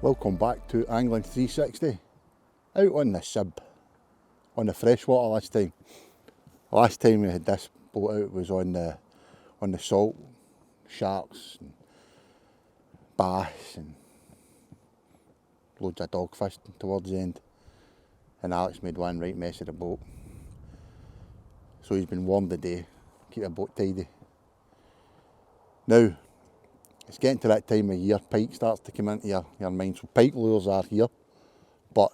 Welcome back to Angling 360, out on the sib, on the freshwater this time. Last time we had this boat out was on the salt, sharks and bass and loads of dogfish towards the end, and Alex made one right mess of the boat. So he's been warned today, keep the boat tidy. Now, it's getting to that time of year, pike starts to come into your mind. So pike lures are here, but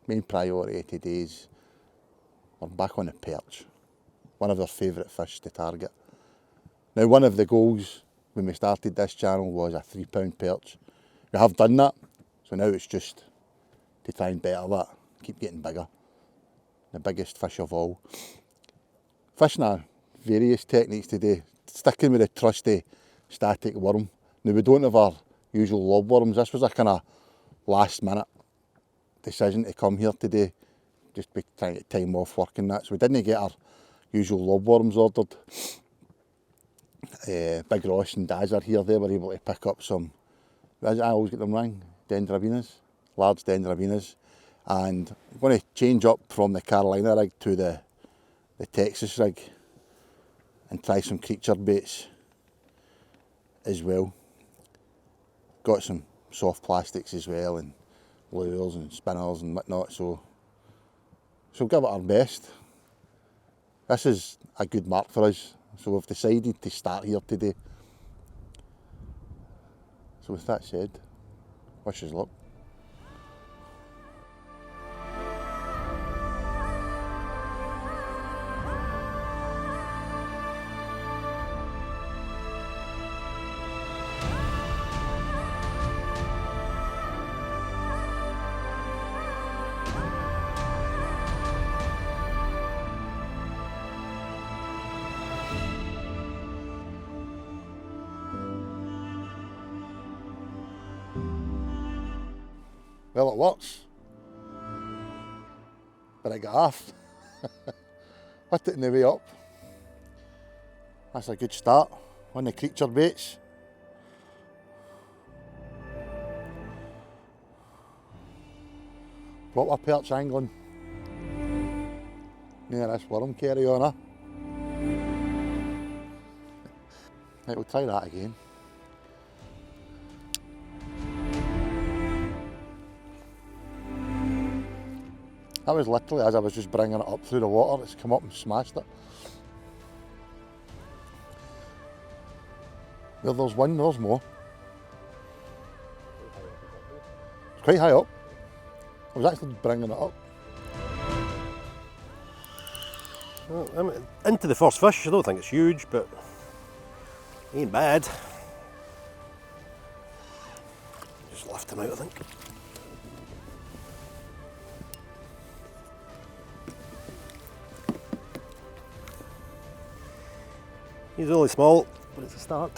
main priority today is we're back on the perch, one of their favourite fish to target. Now, one of the goals when we started this channel was a 3 pound perch. We have done that, so now it's just to try and better that, keep getting bigger. The biggest fish of all. Fishing various techniques today, sticking with the trusty static worm. Now, we don't have our usual lob worms. This was a kind of last minute decision to come here today, just be trying to get time off work and that, so we didn't get our usual lob worms ordered. Big Ross and Daz are here. They were able to pick up some, I always get them wrong, dendrobinas, large dendrobinas, and I'm going to change up from the Carolina rig to the Texas rig and try some creature baits as well. Got some soft plastics as well, and lures and spinners and whatnot, so we'll give it our best. This is a good mark for us, so we've decided to start here today. So with that said, wish us luck. Well, it works, but I got off. Hit it on the way up. That's a good start on the creature baits. Proper perch angling. Yeah, this worm carry on, huh? Right, we'll try that again. That was literally as I was just bringing it up through the water, it's come up and smashed it. Well, there's one, there's more. It's quite high up. I was actually bringing it up. Well, I'm into the first fish. I don't think it's huge, but ain't bad. Just lift him out, I think. He's only small, but it's a start.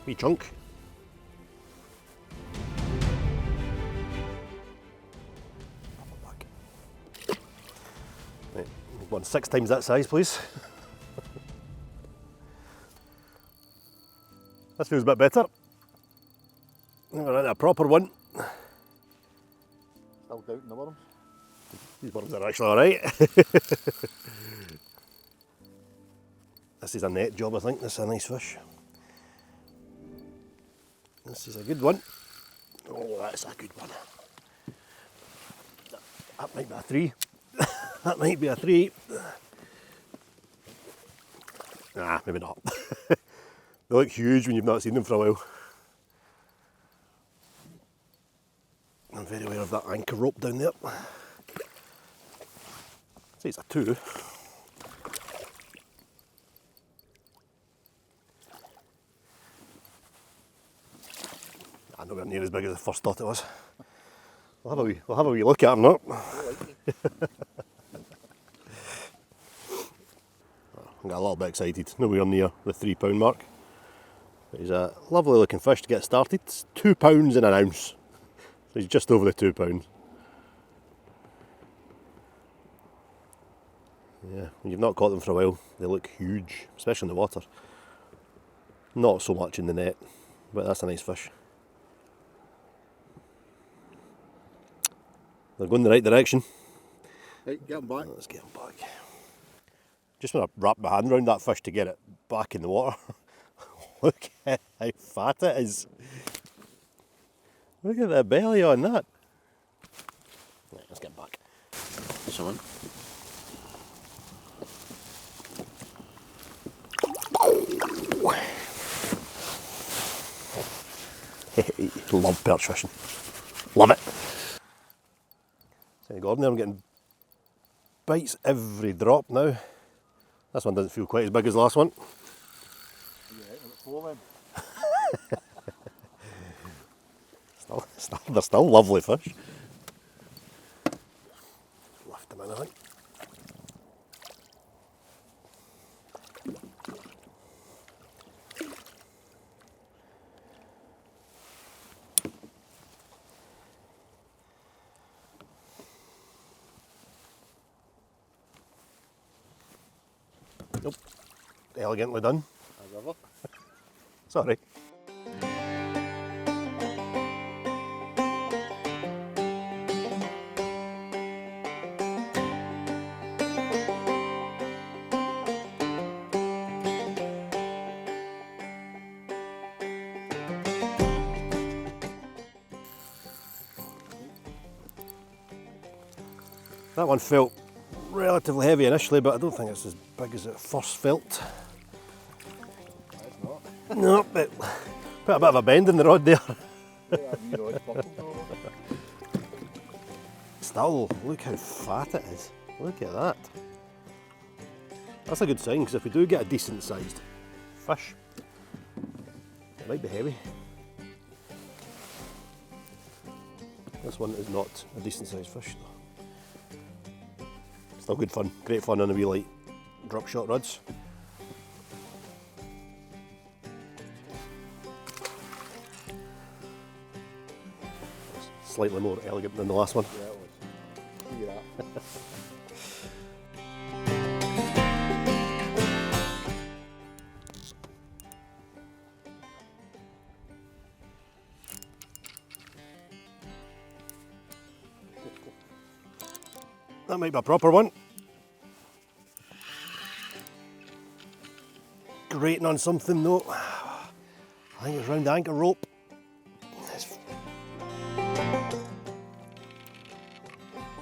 Wee chunk. Right, one 6 times that size, please. This feels a bit better. We're in a proper one. Still doubting the worms? These worms are actually alright. This is a net job, I think. This is a nice fish. This is a good one. Oh, that's a good one. That might be a 3. That might be a 3. Nah, maybe not. They look huge when you've not seen them for a while. I'm very aware of that anchor rope down there. I'd say it's a 2. Nowhere near as big as I first thought it was. We'll have a wee look at him now. I got a little bit excited, nowhere near the 3 pound mark. But he's a lovely looking fish to get started. It's 2 pounds in an ounce. So he's just over the 2 pounds. Yeah, when you've not caught them for a while, they look huge, especially in the water. Not so much in the net, but that's a nice fish. They're going the right direction. Right, get him back. Let's get him back. Just want to wrap my hand around that fish to get it back in the water. Look at how fat it is. Look at the belly on that. Right, let's get him back. Someone. Love perch fishing. Love it. See Gordon there, I'm getting bites every drop now. This one doesn't feel quite as big as the last one. They're still lovely fish. Lift them in, I think. Nope. Elegantly done. As ever. Sorry. That one felt relatively heavy initially, but I don't think it's as big as it first felt. It's not. No, but put a bit of a bend in the rod there. Still, look how fat it is. Look at that. That's a good sign, because if we do get a decent sized fish, it might be heavy. This one is not a decent sized fish though. Still good fun, great fun on the wee light drop shot rods. Slightly more elegant than the last one. Yeah, it was. Look at that. That might be a proper one. Grating on something though. I think it's round the anchor rope.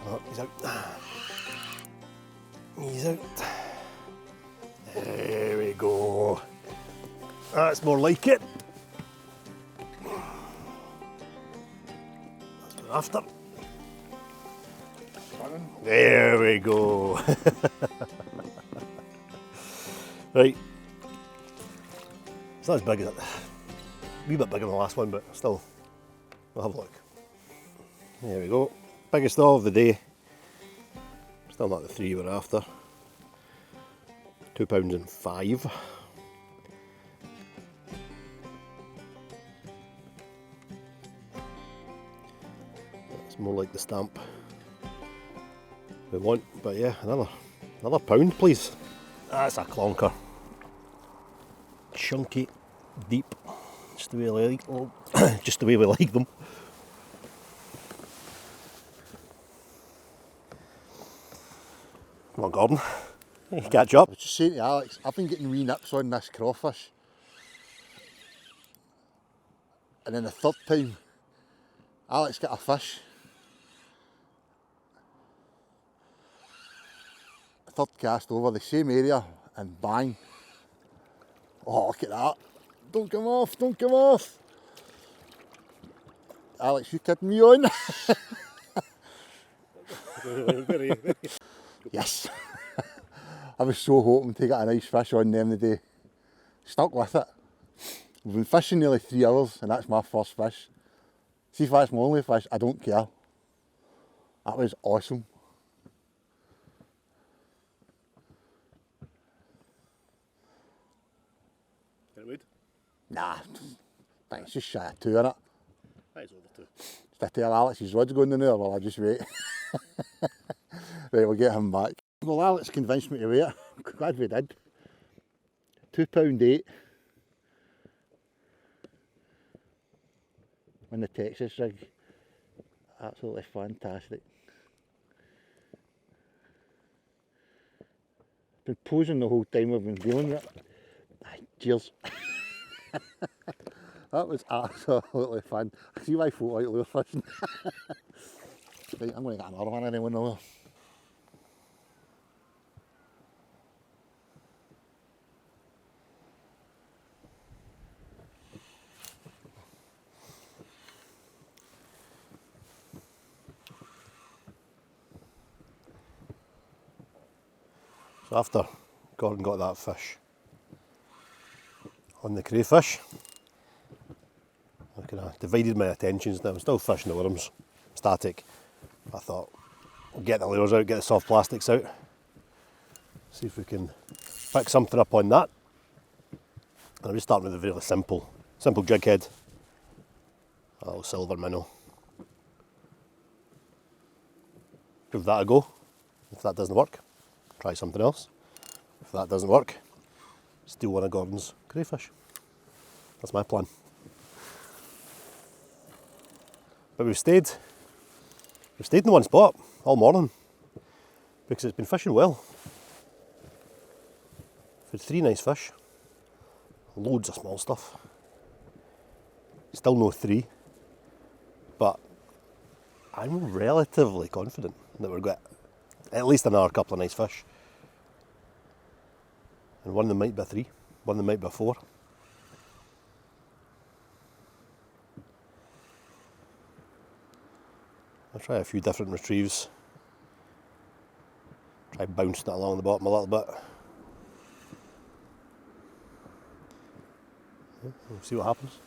Oh, he's out. He's out. There we go. That's more like it. Let's go after. There we go. Right. It's not as big as it. A wee bit bigger than the last one, but still, we'll have a look. There we go. Biggest of the day. Still not the 3 we're after. 2 pounds and 5. That's more like the stamp we want, but yeah, another pound, please. That's a clonker. Chunky, deep, just the way I like, just the way we like them. Come on, Gordon, you catch up. I was just saying to Alex, I've been getting wee nips on this crawfish. And then the third time, Alex got a fish. Third cast over the same area and bang. Oh, look at that. Don't come off, don't come off. Alex, you kidding me on? Yes. I was so hoping to get a nice fish on them today. Stuck with it. We've been fishing nearly 3 hours and that's my first fish. See if that's my only fish, I don't care. That was awesome. Nah, I think it's just shy of 2 innit? That is over 2. Did I tell Alex his rod's going in there? Well, I just wait. Right, we'll get him back. Well, Alex convinced me to wait. Glad we did. £2.8 on the Texas rig. Absolutely fantastic. Been posing the whole time we've been dealing with it. Aye, cheers. That was absolutely fun. I see why folk like lure fishing. Right, I'm going to get another one anyway now. So after Gordon got that fish on the crayfish, I kind of divided my attentions. Now I'm still fishing the worms, static. I thought, we'll get the lures out, get the soft plastics out, see if we can pick something up on that. And I'm just starting with a really simple jig head, a little silver minnow. Give that a go. If that doesn't work, try something else. If that doesn't work, steal one of Gordon's crayfish. That's my plan. But we've stayed in one spot all morning because it's been fishing well. We've had 3 nice fish, loads of small stuff. Still no 3, but I'm relatively confident that we've got at least another couple of nice fish. And one of them might be a 3, one of them might be a 4. I'll try a few different retrieves. Try bouncing it along the bottom a little bit. Yeah, we'll see what happens.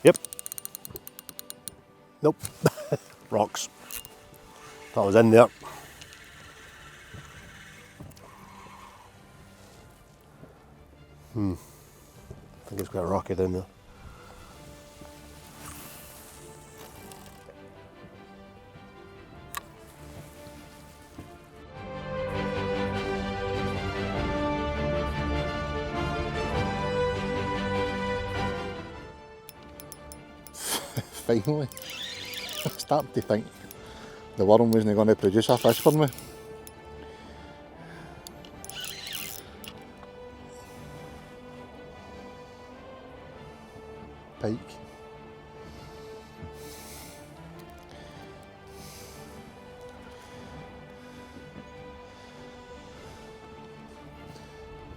Yep. Nope. Rocks. That was in there. I think it's quite rocky down there. Finally. I'm starting to think the worm wasn't going to produce a fish for me. Pike.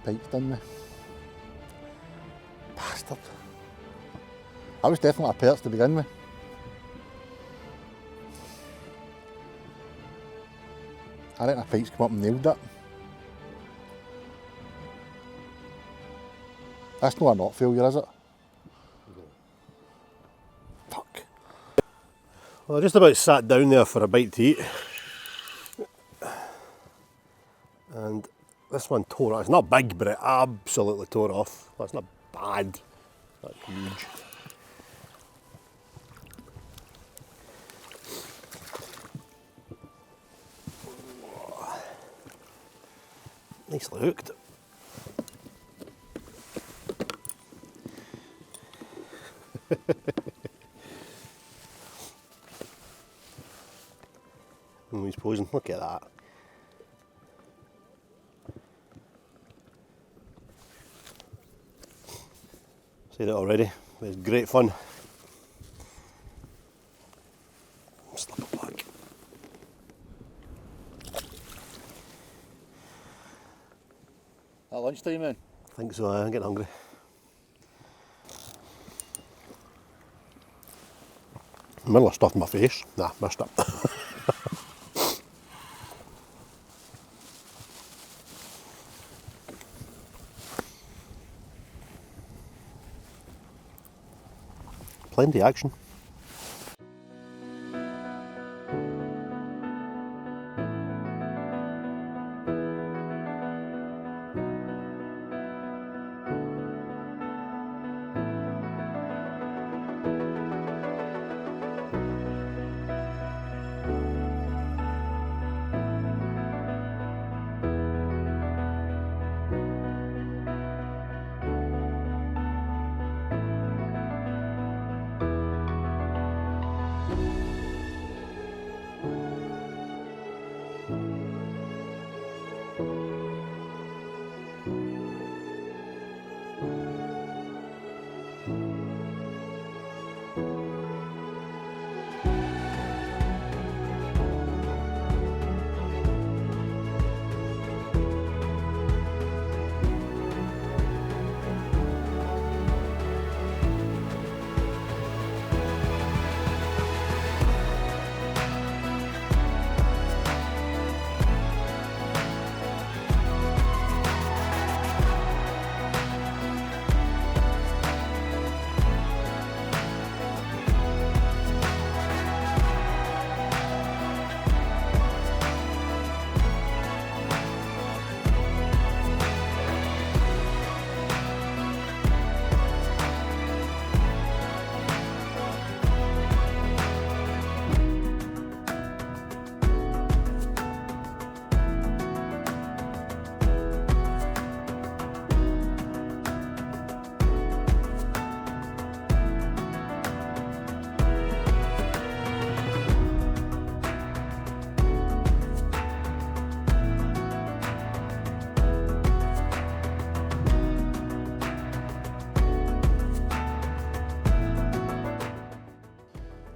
Pike's done me. Bastard. I was definitely a perch to begin with. I reckon a pike's come up and nailed it. That's not a knot failure, is it? Fuck. Well, I just about sat down there for a bite to eat. And this one tore off. It's not big, but it absolutely tore off. That's not bad. That's huge. Nicely hooked. Oh, he's posing. Look at that. Said it already. It's great fun. Slip it back. At lunchtime then? I think so. I'm getting hungry. Middle of stuff in my face. Nah, missed it. plenty of action.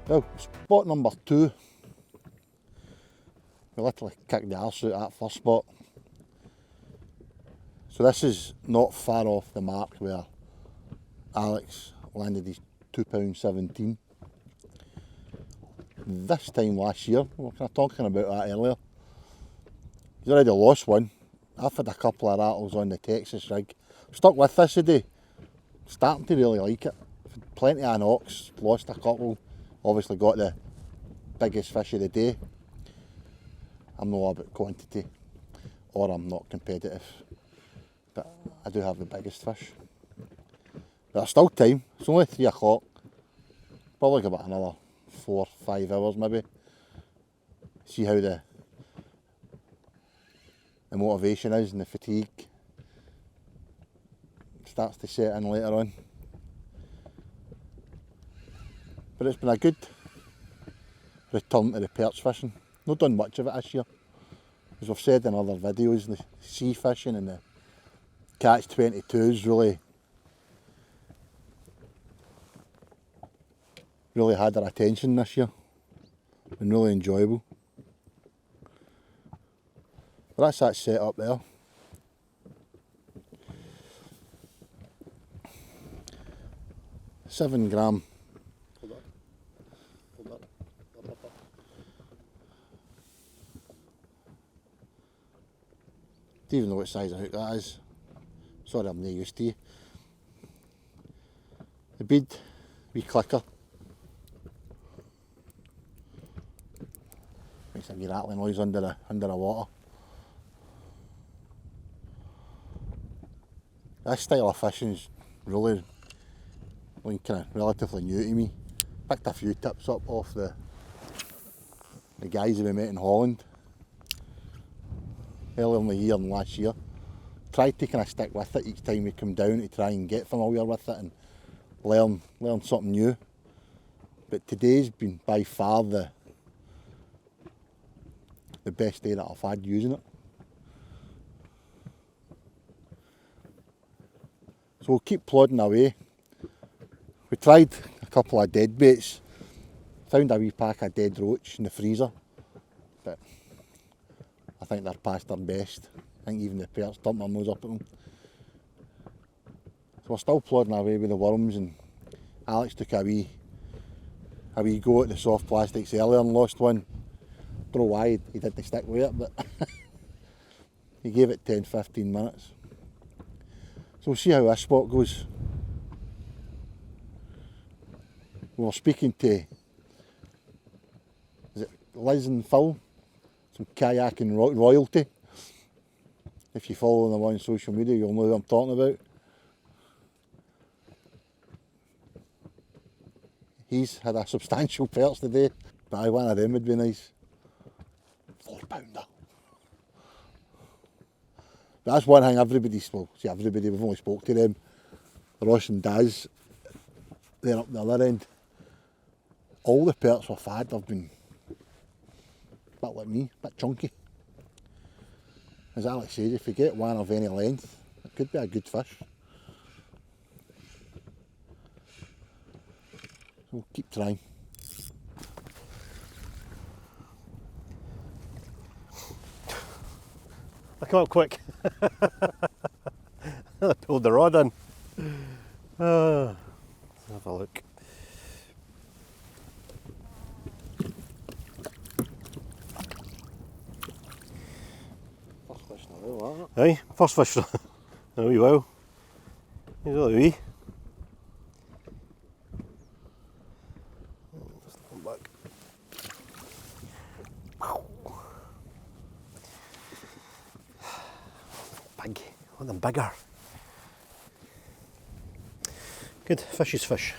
Well, spot number 2. We literally kicked the arse out that first spot. So this is not far off the mark where Alex landed his £2.17. This time last year, we were kind of talking about that earlier, he's already lost one. I've had a couple of rattles on the Texas rig. Stuck with this today, starting to really like it. Plenty of knocks, lost a couple, obviously got the biggest fish of the day. I'm not all about quantity, or I'm not competitive, but I do have the biggest fish. But there's still time, it's only 3 o'clock, probably give it another 4 or 5 hours maybe. See how the motivation is and the fatigue starts to set in later on. But it's been a good return to the perch fishing. Not done much of it this year. As we've said in other videos, the sea fishing and the catch-22s really had our attention this year. Been really enjoyable. But that's that set up there. £7 gram. Don't even know what size of hook that is. Sorry, I'm not used to you. The bead, wee clicker. Makes a wee rattling noise under the water. This style of fishing is really kind of relatively new to me. Picked a few tips up off the guys that we met in Holland earlier in the year and last year. Tried to kind of stick with it each time we come down to try and get familiar with it and learn something new. But today's been by far the best day that I've had using it. So we'll keep plodding away. We tried a couple of dead baits, found a wee pack of dead roach in the freezer, but I think they're past their best. I think even the perch dumped their nose up at them. So we're still plodding away with the worms, and Alex took a wee go at the soft plastics earlier and lost one. Don't know why he didn't stick with it, but he gave it 10-15 minutes. So we'll see how this spot goes. We were speaking to, is it Liz and Phil, some kayaking royalty. If you follow them on social media, you'll know who I'm talking about. He's had a substantial perch today, but one of them would be nice. £4. But that's one thing everybody's, well, see everybody, we've only spoke to them. Ross and Daz, they're up the other end. All the perch we've had have been a bit like me, a bit chunky. As Alex says, if you get one of any length, it could be a good fish. So we'll keep trying. I come up quick. I pulled the rod in. Let's have a look. First fish in a while, isn't it? Aye, first fish for a wee while. He's really wee. Just come back. Big, want them bigger. Good, fish is fish.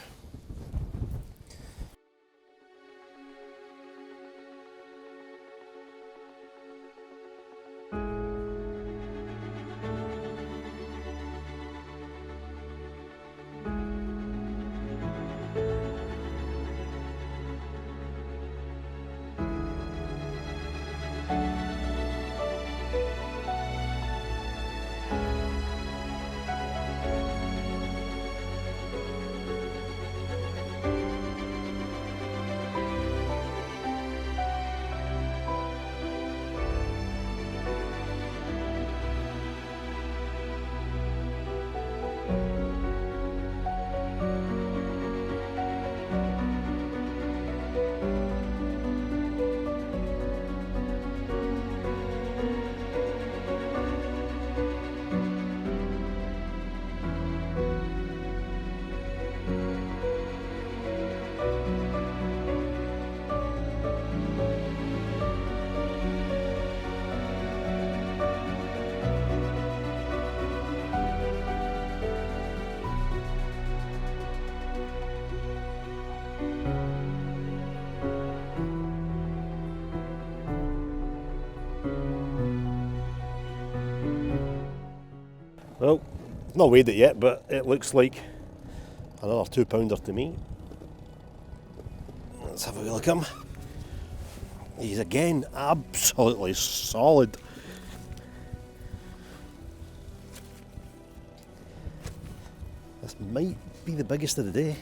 Well, not weighed it yet, but it looks like another 2 pounder to me. Let's have a wee look at him. He's again absolutely solid. This might be the biggest of the day.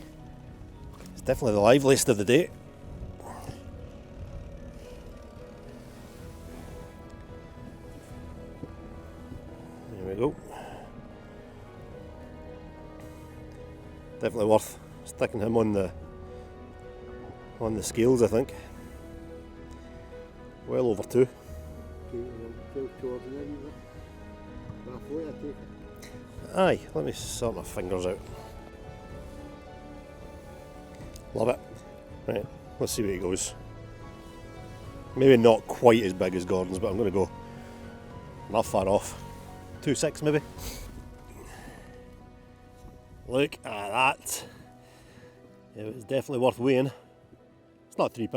It's definitely the liveliest of the day. There we go. Definitely worth sticking him on the scales, I think. Well over 2. Aye, let me sort my fingers out. Love it. Right, let's see where it goes. Maybe not quite as big as Gordon's, but I'm going to go not far off. 2.6 maybe. Look at that. It was definitely worth weighing. It's not £3,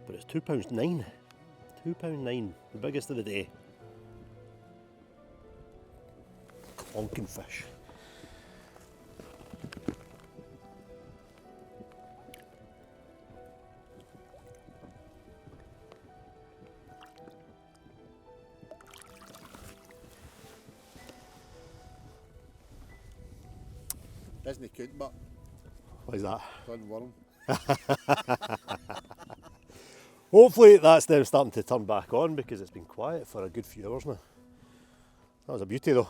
but it's £2.9. £2.9, the biggest of the day. Clonking fish. Isn't good, but What is that? done worm. Hopefully that's them starting to turn back on, because it's been quiet for a good few hours now. That was a beauty though.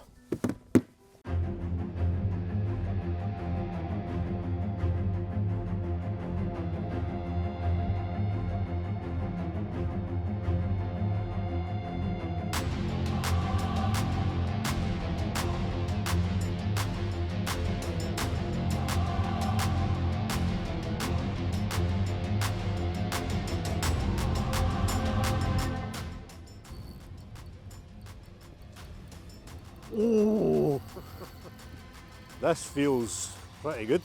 This feels pretty good.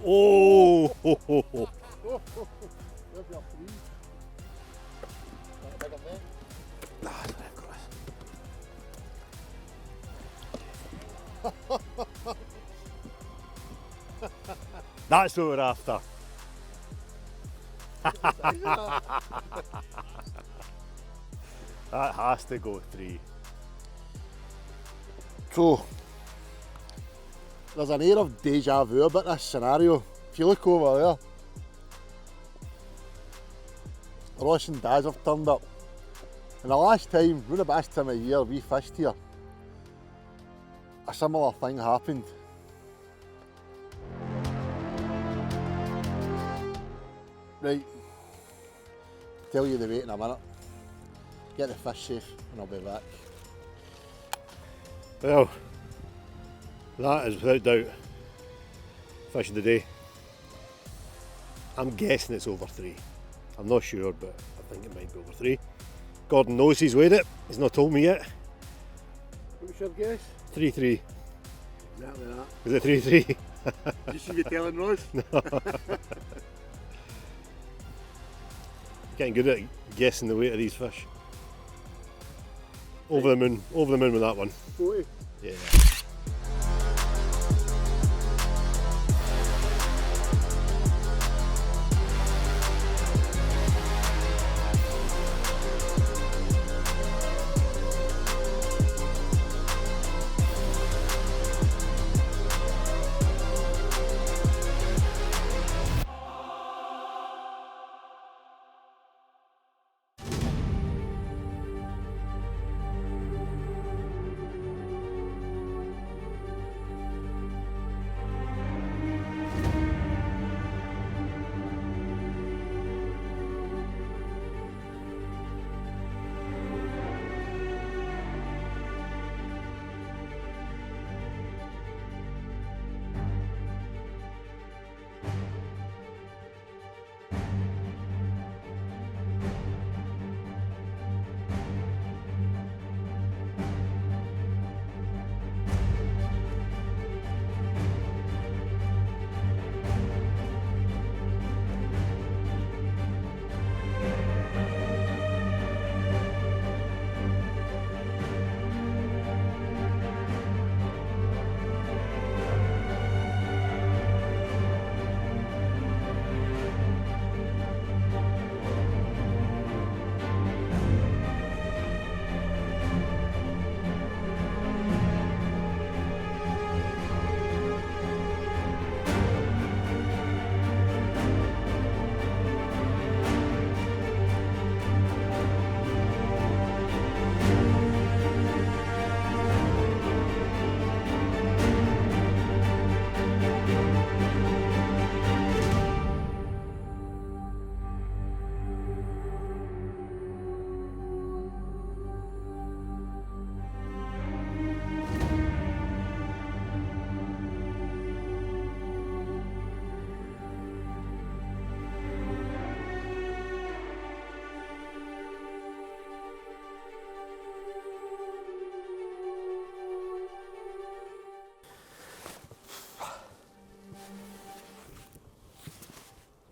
Oh! Ho, ho, ho. There's your three. Bigger net. Ah, there it goes. That's what we're after. That has to go 3. So, there's an air of deja vu about this scenario. If you look over there, Ross and Daz have turned up. And the last time, around about this time of year, we fished here, a similar thing happened. Right, tell you the weight in a minute. Get the fish safe and I'll be back. Well, that is without doubt fish of the day. I'm guessing it's over 3. I'm not sure, but I think it might be over 3. Gordon knows he's weighed it. He's not told me yet. What's your guess? 3-3. Exactly that. Is it 3-3? You should be telling Ross. Getting good at guessing the weight of these fish. Over the moon with that one. 40. Yeah.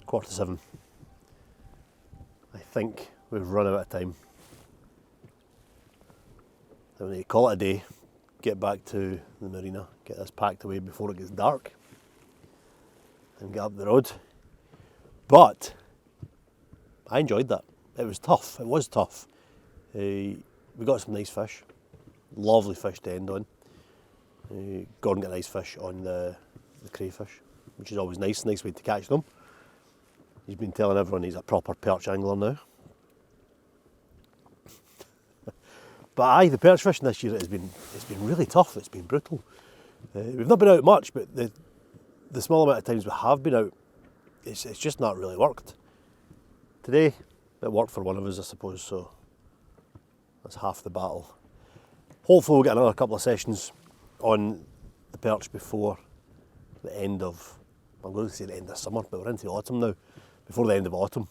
Quarter to 7. I think we've run out of time. I need to call it a day, get back to the marina, get this packed away before it gets dark, and get up the road. But I enjoyed that. It was tough. It was tough. We got some nice fish, lovely fish to end on. Gordon got nice fish on the crayfish, which is always nice way to catch them. He's been telling everyone he's a proper perch angler now. But aye, the perch fishing this year it's been really tough. It's been brutal. We've not been out much, but the small amount of times we have been out, it's just not really worked. Today, it worked for one of us, I suppose. So that's half the battle. Hopefully, we'll get another couple of sessions on the perch before the end of. I'm going to say the end of summer, but we're into autumn now. Before the end of autumn,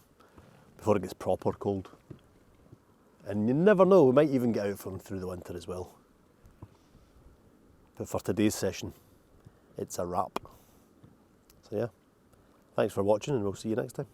before it gets proper cold. And you never know, we might even get out for them through the winter as well. But for today's session, it's a wrap. So yeah, thanks for watching and we'll see you next time.